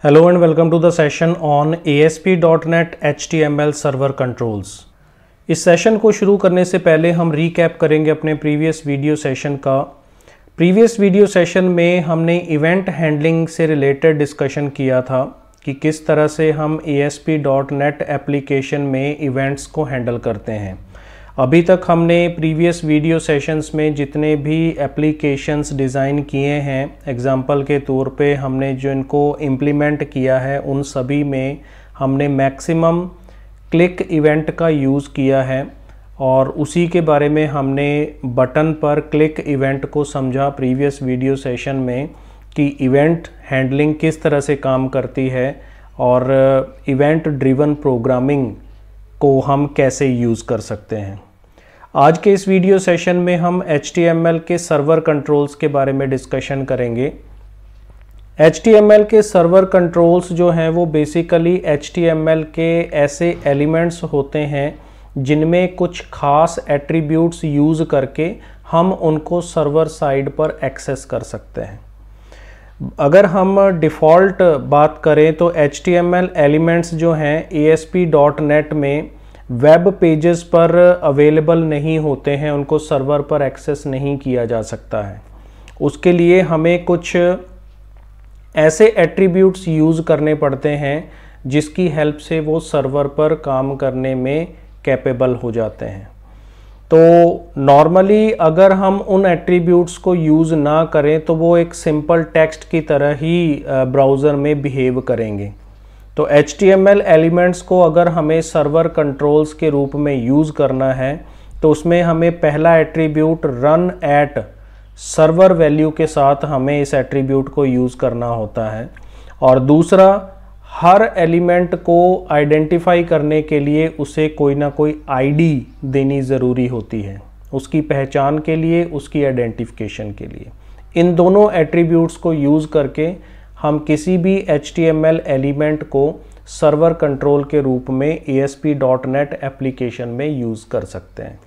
Hello and welcome to the session on ASP.NET HTML Server Controls। इस session को शुरू करने से पहले हम रीकैप करेंगे अपने प्रीवियस वीडियो सेशन का। प्रीवियस वीडियो सेशन में हमने इवेंट हैंडलिंग से रिलेटेड डिस्कशन किया था कि किस तरह से हम ASP.NET एप्लीकेशन में इवेंट्स को हैंडल करते हैं। अभी तक हमने प्रीवियस वीडियो सेशंस में जितने भी एप्लीकेशंस डिज़ाइन किए हैं, एग्जांपल के तौर पे हमने जो इनको इम्प्लीमेंट किया है उन सभी में हमने मैक्सिमम क्लिक इवेंट का यूज़ किया है और उसी के बारे में हमने बटन पर क्लिक इवेंट को समझा प्रीवियस वीडियो सेशन में कि इवेंट हैंडलिंग किस तरह से काम करती है और इवेंट ड्रिवन प्रोग्रामिंग को हम कैसे यूज़ कर सकते हैं। आज के इस वीडियो सेशन में हम HTML के सर्वर कंट्रोल्स के बारे में डिस्कशन करेंगे। HTML के सर्वर कंट्रोल्स जो हैं वो बेसिकली HTML के ऐसे एलिमेंट्स होते हैं जिनमें कुछ खास एट्रीब्यूट्स यूज़ करके हम उनको सर्वर साइड पर एक्सेस कर सकते हैं। अगर हम डिफ़ॉल्ट बात करें तो HTML एलिमेंट्स जो हैं ASP.NET में वेब पेजेस पर अवेलेबल नहीं होते हैं, उनको सर्वर पर एक्सेस नहीं किया जा सकता है। उसके लिए हमें कुछ ऐसे एट्रीब्यूट्स यूज़ करने पड़ते हैं जिसकी हेल्प से वो सर्वर पर काम करने में कैपेबल हो जाते हैं। तो नॉर्मली अगर हम उन एट्रीब्यूट्स को यूज़ ना करें तो वो एक सिंपल टेक्स्ट की तरह ही ब्राउज़र में बिहेव करेंगे। तो HTML एलिमेंट्स को अगर हमें सर्वर कंट्रोल्स के रूप में यूज़ करना है तो उसमें हमें पहला attribute run at server value के साथ हमें इस एट्रीब्यूट को यूज़ करना होता है और दूसरा हर एलिमेंट को आइडेंटिफाई करने के लिए उसे कोई ना कोई ID देनी ज़रूरी होती है, उसकी पहचान के लिए, उसकी आइडेंटिफिकेशन के लिए। इन दोनों एट्रीब्यूट्स को यूज़ करके हम किसी भी HTML एलिमेंट को सर्वर कंट्रोल के रूप में ASP.NET एप्लीकेशन में यूज़ कर सकते हैं।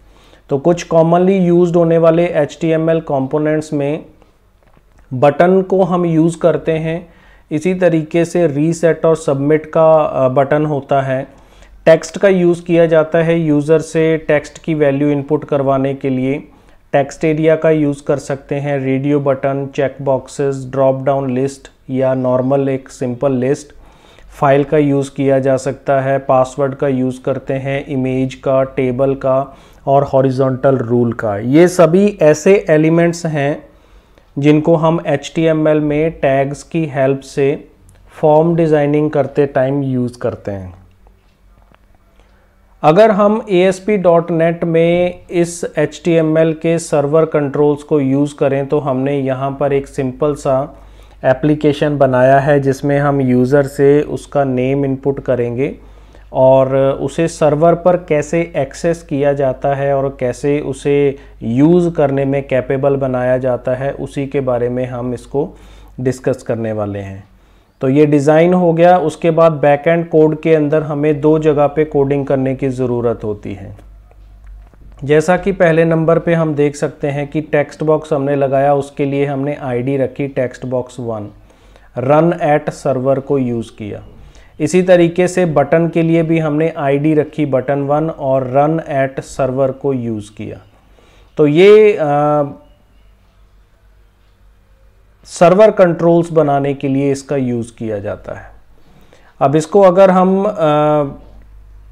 तो कुछ कॉमनली यूज्ड होने वाले HTML कंपोनेंट्स में बटन को हम यूज़ करते हैं। इसी तरीके से रीसेट और सबमिट का बटन होता है। टेक्स्ट का यूज़ किया जाता है यूज़र से टेक्स्ट की वैल्यू इनपुट करवाने के लिए। टेक्स्ट एरिया का यूज़ कर सकते हैं, radio button, check boxes, drop down list या नॉर्मल एक सिंपल लिस्ट। फाइल का यूज़ किया जा सकता है, पासवर्ड का यूज़ करते हैं, इमेज का, टेबल का और हॉरिजॉन्टल रूल का। ये सभी ऐसे एलिमेंट्स हैं जिनको हम HTML में टैग्स की हेल्प से फॉर्म डिज़ाइनिंग करते टाइम यूज़ करते हैं। अगर हम ASP.NET में इस HTML के सर्वर कंट्रोल्स को यूज़ करें तो हमने यहाँ पर एक सिंपल सा एप्लीकेशन बनाया है जिसमें हम यूज़र से उसका नेम इनपुट करेंगे और उसे सर्वर पर कैसे एक्सेस किया जाता है और कैसे उसे यूज़ करने में कैपेबल बनाया जाता है उसी के बारे में हम इसको डिस्कस करने वाले हैं। तो ये डिज़ाइन हो गया। उसके बाद बैकएंड कोड के अंदर हमें दो जगह पे कोडिंग करने की ज़रूरत होती है। जैसा कि पहले नंबर पे हम देख सकते हैं कि टेक्स्ट बॉक्स हमने लगाया, उसके लिए हमने ID रखी text box 1, run at server को यूज़ किया। इसी तरीके से बटन के लिए भी हमने ID रखी बटन 1 और रन एट सर्वर को यूज़ किया। तो ये सर्वर कंट्रोल्स बनाने के लिए इसका यूज़ किया जाता है। अब इसको अगर हम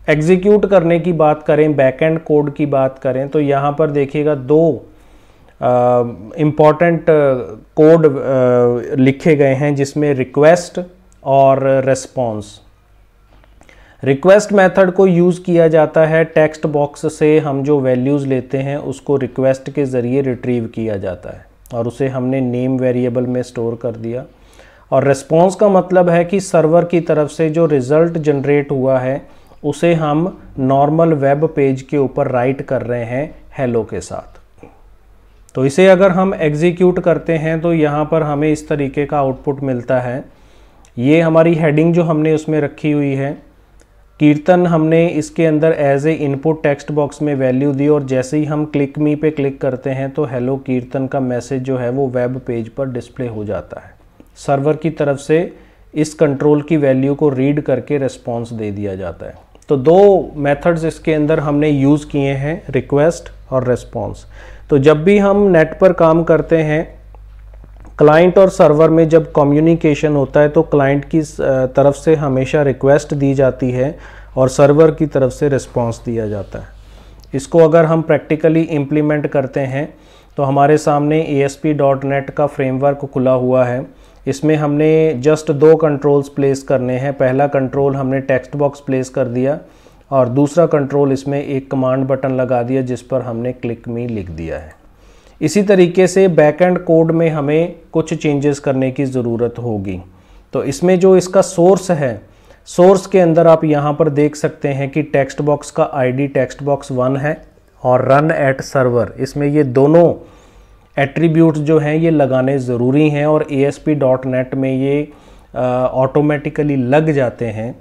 एग्जीक्यूट करने की बात करें, बैकएंड कोड की बात करें, तो यहाँ पर देखिएगा दो इम्पॉर्टेंट कोड लिखे गए हैं जिसमें रिक्वेस्ट और रेस्पॉन्स। रिक्वेस्ट मेथड को यूज़ किया जाता है, टेक्स्ट बॉक्स से हम जो वैल्यूज़ लेते हैं उसको रिक्वेस्ट के ज़रिए रिट्रीव किया जाता है और उसे हमने नेम वेरिएबल में स्टोर कर दिया। और रेस्पॉन्स का मतलब है कि सर्वर की तरफ से जो रिज़ल्ट जनरेट हुआ है उसे हम नॉर्मल वेब पेज के ऊपर राइट कर रहे हैं हेलो के साथ। तो इसे अगर हम एग्जीक्यूट करते हैं तो यहाँ पर हमें इस तरीके का आउटपुट मिलता है। ये हमारी हेडिंग जो हमने उसमें रखी हुई है, कीर्तन हमने इसके अंदर as a input text box में वैल्यू दी और जैसे ही हम क्लिक मी पे क्लिक करते हैं तो हेलो कीर्तन का मैसेज जो है वो वेब पेज पर डिस्प्ले हो जाता है। सर्वर की तरफ से इस कंट्रोल की वैल्यू को रीड करके रिस्पॉन्स दे दिया जाता है। तो दो मेथड्स इसके अंदर हमने यूज़ किए हैं, रिक्वेस्ट और रिस्पॉन्स। तो जब भी हम नेट पर काम करते हैं, क्लाइंट और सर्वर में जब कम्युनिकेशन होता है तो क्लाइंट की तरफ से हमेशा रिक्वेस्ट दी जाती है और सर्वर की तरफ से रिस्पॉन्स दिया जाता है। इसको अगर हम प्रैक्टिकली इम्प्लीमेंट करते हैं तो हमारे सामने ASP.NET का फ्रेमवर्क खुला हुआ है। इसमें हमने जस्ट दो कंट्रोल्स प्लेस करने हैं। पहला कंट्रोल हमने टेक्स्ट बॉक्स प्लेस कर दिया और दूसरा कंट्रोल इसमें एक कमांड बटन लगा दिया जिस पर हमने क्लिक मी लिख दिया है। इसी तरीके से बैकएंड कोड में हमें कुछ चेंजेस करने की ज़रूरत होगी। तो इसमें जो इसका सोर्स है, सोर्स के अंदर आप यहाँ पर देख सकते हैं कि टेक्स्ट बॉक्स का ID टेक्स्ट बॉक्स 1 है और रन एट सर्वर, इसमें ये दोनों एट्रीब्यूट्स जो हैं ये लगाने ज़रूरी हैं और ASP.NET में ये ऑटोमेटिकली लग जाते हैं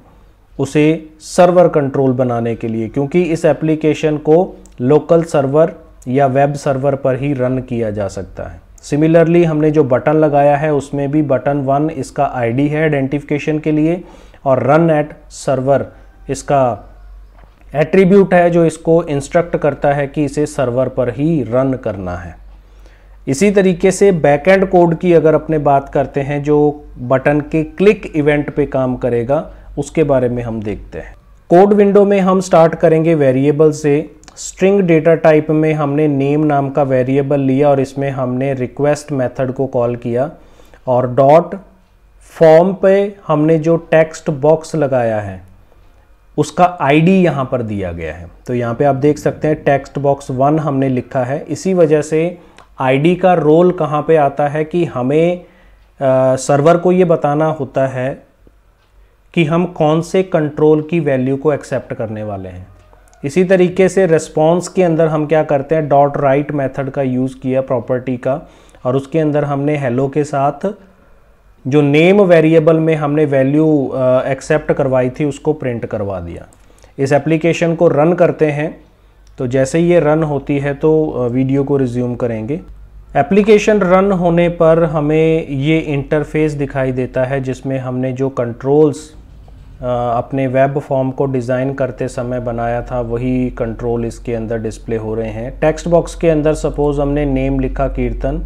उसे सर्वर कंट्रोल बनाने के लिए, क्योंकि इस एप्लीकेशन को लोकल सर्वर या वेब सर्वर पर ही रन किया जा सकता है। सिमिलरली हमने जो बटन लगाया है उसमें भी बटन 1 इसका ID है आइडेंटिफिकेशन के लिए और रन एट सर्वर इसका एट्रीब्यूट है जो इसको इंस्ट्रक्ट करता है कि इसे सर्वर पर ही रन करना है। इसी तरीके से बैकएंड कोड की अगर अपने बात करते हैं, जो बटन के क्लिक इवेंट पे काम करेगा उसके बारे में हम देखते हैं। कोड विंडो में हम स्टार्ट करेंगे वेरिएबल से। स्ट्रिंग डेटा टाइप में हमने नेम नाम का वेरिएबल लिया और इसमें हमने रिक्वेस्ट मेथड को कॉल किया और डॉट फॉर्म पे हमने जो टेक्स्ट बॉक्स लगाया है उसका ID यहाँ पर दिया गया है। तो यहाँ पे आप देख सकते हैं टेक्स्ट बॉक्स 1 हमने लिखा है। इसी वजह से ID का रोल कहाँ पे आता है कि हमें सर्वर को ये बताना होता है कि हम कौन से कंट्रोल की वैल्यू को एक्सेप्ट करने वाले हैं। इसी तरीके से रिस्पॉन्स के अंदर हम क्या करते हैं, डॉट राइट मेथड का यूज़ किया प्रॉपर्टी का और उसके अंदर हमने हेलो के साथ जो नेम वेरिएबल में हमने वैल्यू एक्सेप्ट करवाई थी उसको प्रिंट करवा दिया। इस एप्लीकेशन को रन करते हैं, तो जैसे ही ये रन होती है तो वीडियो को रिज्यूम करेंगे। एप्लीकेशन रन होने पर हमें ये इंटरफेस दिखाई देता है जिसमें हमने जो कंट्रोल्स अपने वेब फॉर्म को डिज़ाइन करते समय बनाया था वही कंट्रोल इसके अंदर डिस्प्ले हो रहे हैं। टेक्स्ट बॉक्स के अंदर सपोज़ हमने नेम लिखा कीर्तन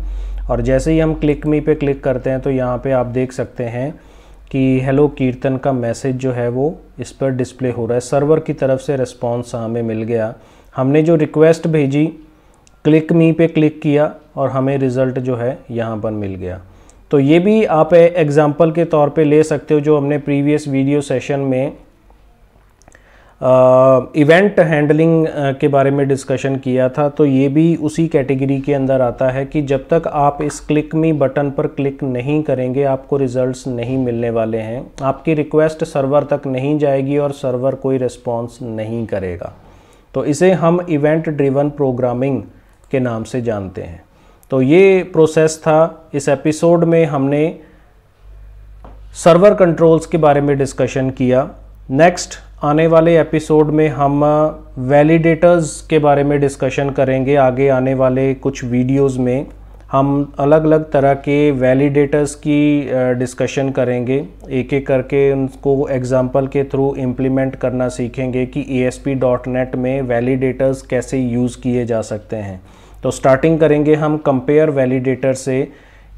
और जैसे ही हम क्लिक मी पे क्लिक करते हैं तो यहाँ पे आप देख सकते हैं कि हेलो कीर्तन का मैसेज जो है वो इस पर डिस्प्ले हो रहा है। सर्वर की तरफ से रिस्पॉन्स हमें मिल गया। हमने जो रिक्वेस्ट भेजी, क्लिक मी पे क्लिक किया और हमें रिज़ल्ट जो है यहाँ पर मिल गया। तो ये भी आप एग्जांपल के तौर पे ले सकते हो जो हमने प्रीवियस वीडियो सेशन में इवेंट हैंडलिंग के बारे में डिस्कशन किया था। तो ये भी उसी कैटेगरी के अंदर आता है कि जब तक आप इस क्लिक मी बटन पर क्लिक नहीं करेंगे आपको रिजल्ट्स नहीं मिलने वाले हैं, आपकी रिक्वेस्ट सर्वर तक नहीं जाएगी और सर्वर कोई रिस्पॉन्स नहीं करेगा। तो इसे हम इवेंट ड्रिवन प्रोग्रामिंग के नाम से जानते हैं। तो ये प्रोसेस था। इस एपिसोड में हमने सर्वर कंट्रोल्स के बारे में डिस्कशन किया। नेक्स्ट आने वाले एपिसोड में हम वैलिडेटर्स के बारे में डिस्कशन करेंगे। आगे आने वाले कुछ वीडियोस में हम अलग अलग तरह के वैलिडेटर्स की डिस्कशन करेंगे, एक एक करके उनको एग्जांपल के थ्रू इम्प्लीमेंट करना सीखेंगे कि ASP.NET में वैलिडेटर्स कैसे यूज़ किए जा सकते हैं। तो स्टार्टिंग करेंगे हम कंपेयर वैलिडेटर से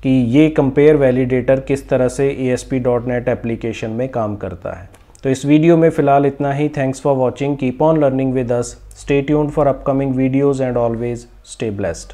कि ये कंपेयर वैलिडेटर किस तरह से ASP.NET एप्लीकेशन में काम करता है। तो इस वीडियो में फ़िलहाल इतना ही। Thanks for watching, keep on learning with us, stay tuned for upcoming videos and always stay blessed.